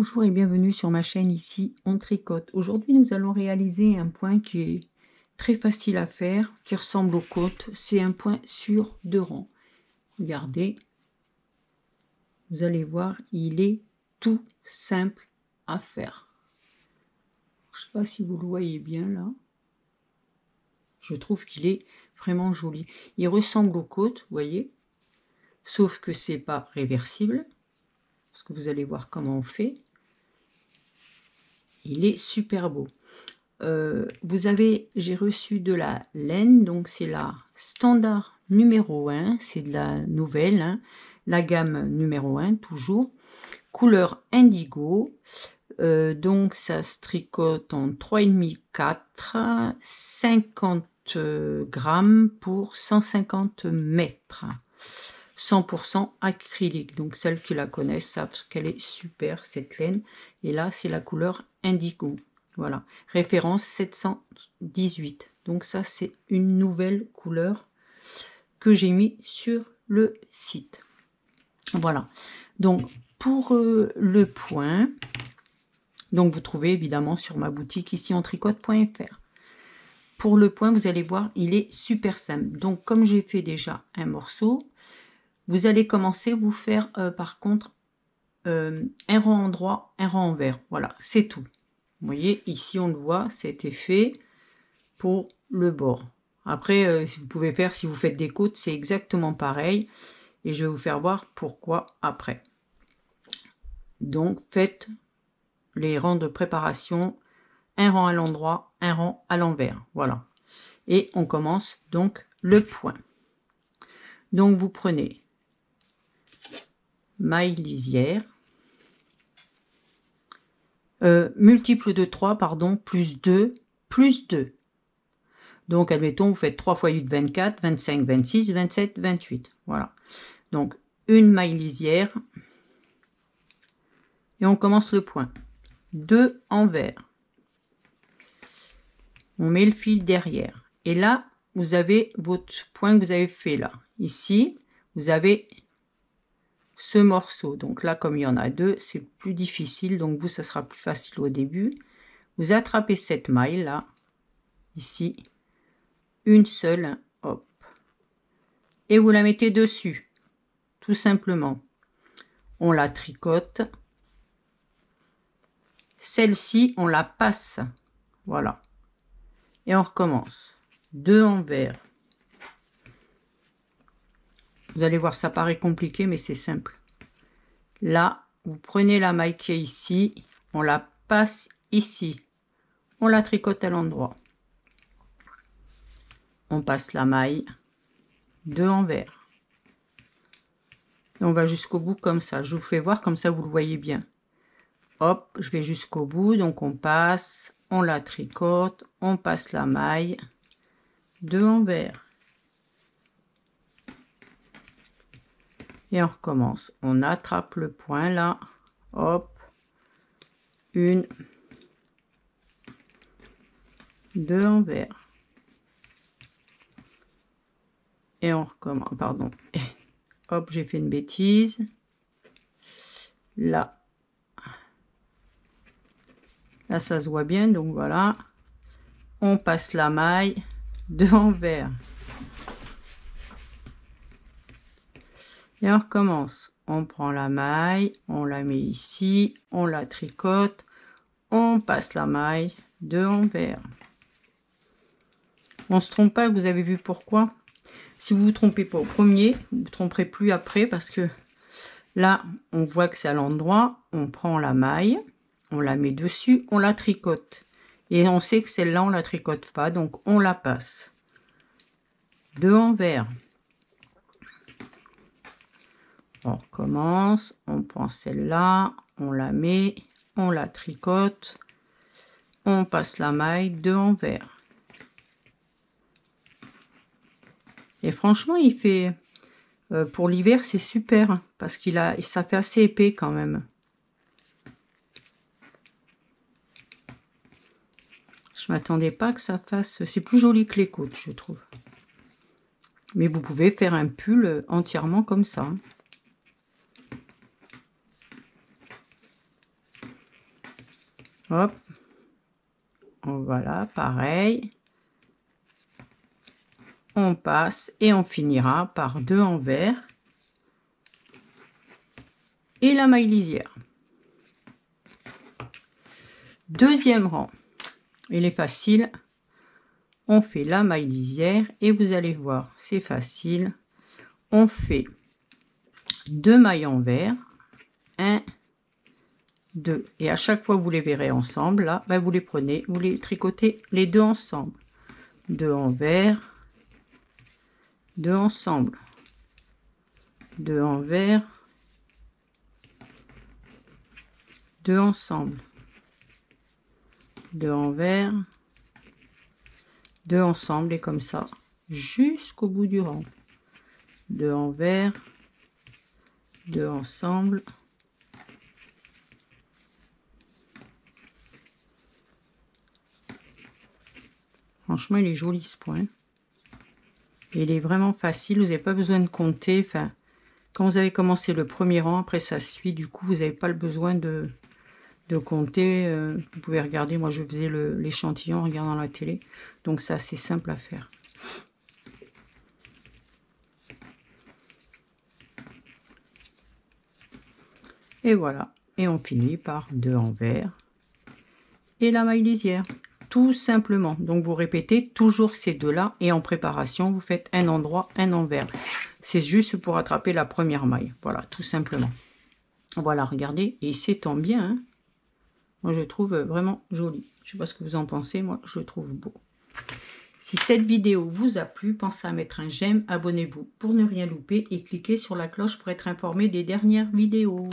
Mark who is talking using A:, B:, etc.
A: Bonjour et bienvenue sur ma chaîne, ici on tricote. Aujourd'hui nous allons réaliser un point qui est très facile à faire, qui ressemble aux côtes. C'est un point sur 2 rangs. Regardez, vous allez voir, il est tout simple à faire. Je ne sais pas si vous le voyez bien là. Je trouve qu'il est vraiment joli. Il ressemble aux côtes, vous voyez, sauf que c'est pas réversible, parce que vous allez voir comment on fait. Il est super beau. J'ai reçu de la laine, donc c'est la standard numéro 1, c'est de la nouvelle, hein, la gamme numéro 1 toujours, couleur indigo, donc ça se tricote en 3,5 4, 50 grammes pour 150 mètres, 100% acrylique, donc celles qui la connaissent savent qu'elle est super cette laine, et là c'est la couleur indigo. Voilà, référence 718. Donc ça, c'est une nouvelle couleur que j'ai mis sur le site. Voilà. Donc, pour le point, donc vous trouvez évidemment sur ma boutique ici en tricote.fr. Pour le point, vous allez voir, il est super simple. Donc, comme j'ai fait déjà un morceau, vous allez commencer vous faire, par contre, un rang endroit, un rang envers. Voilà, c'est tout. Vous voyez, ici on le voit, c'était fait pour le bord. Après, si vous pouvez faire, si vous faites des côtes, c'est exactement pareil. Et je vais vous faire voir pourquoi après. Donc, faites les rangs de préparation, un rang à l'endroit, un rang à l'envers. Voilà. Et on commence donc le point. Donc, vous prenez maille lisière, multiple de 3, pardon, plus 2, plus 2. Donc, admettons, vous faites 3 fois 8, 24, 25, 26, 27, 28. Voilà. Donc, une maille lisière. Et on commence le point. 2 envers. On met le fil derrière. Et là, vous avez votre point que vous avez fait là. Ici, vous avez ce morceau. Donc là, comme il y en a 2, c'est plus difficile. Donc vous, ça sera plus facile au début. Vous attrapez cette maille là. Ici. Une seule. Hop. Et vous la mettez dessus. Tout simplement. On la tricote. Celle-ci, on la passe. Voilà. Et on recommence. 2 envers. Vous allez voir, ça paraît compliqué, mais c'est simple. Là, vous prenez la maille qui est ici, on la passe ici. On la tricote à l'endroit. On passe la maille. 2 envers. Et on va jusqu'au bout comme ça. Je vous fais voir, comme ça vous le voyez bien. Hop, je vais jusqu'au bout. Donc on passe, on la tricote, on passe la maille. 2 envers. Et on recommence. On attrape le point là. Hop. 1. 2 envers. Et on recommence. Pardon. Hop, j'ai fait une bêtise. Là. Là, ça se voit bien. Donc voilà. On passe la maille. 2 envers. Et on recommence. On prend la maille, on la met ici, on la tricote, on passe la maille, 2 envers. On se trompe pas, vous avez vu pourquoi? Si vous vous trompez pas au premier, vous ne vous tromperez plus après, parce que là, on voit que c'est à l'endroit, on prend la maille, on la met dessus, on la tricote. Et on sait que celle-là, on la tricote pas, donc on la passe. 2 envers. On recommence, on prend celle-là, on la met, on la tricote, on passe la maille, 2 envers. Et franchement, il fait, pour l'hiver, c'est super, parce ça fait assez épais quand même. Je m'attendais pas que ça fasse, c'est plus joli que les côtes, je trouve. Mais vous pouvez faire un pull entièrement comme ça. Hop. Voilà, pareil. On passe et on finira par 2 envers et la maille lisière. Deuxième rang, il est facile. On fait la maille lisière et vous allez voir, c'est facile. On fait 2 mailles envers, 1, 2, et à chaque fois vous les verrez ensemble, là, ben vous les prenez, vous les tricotez les deux ensemble. 2 envers, 2 ensemble, 2 envers, 2 ensemble, 2 envers, 2 ensemble, et comme ça jusqu'au bout du rang. 2 envers, 2 ensemble, franchement il est joli ce point, et il est vraiment facile, vous n'avez pas besoin de compter. Enfin, quand vous avez commencé le premier rang, après ça suit, du coup vous n'avez pas le besoin de compter. Vous pouvez regarder, moi je faisais l'échantillon en regardant la télé, donc c'est assez simple à faire. Et voilà, et on finit par 2 envers et la maille lisière, tout simplement. Donc vous répétez toujours ces deux là, et en préparation vous faites un endroit, un envers. C'est juste pour attraper la première maille, voilà, tout simplement. Voilà, regardez, et il s'étend bien, hein. Moi je trouve vraiment joli. Je sais pas ce que vous en pensez, moi je le trouve beau. Si cette vidéo vous a plu, pensez à mettre un j'aime, abonnez-vous pour ne rien louper et cliquez sur la cloche pour être informé des dernières vidéos.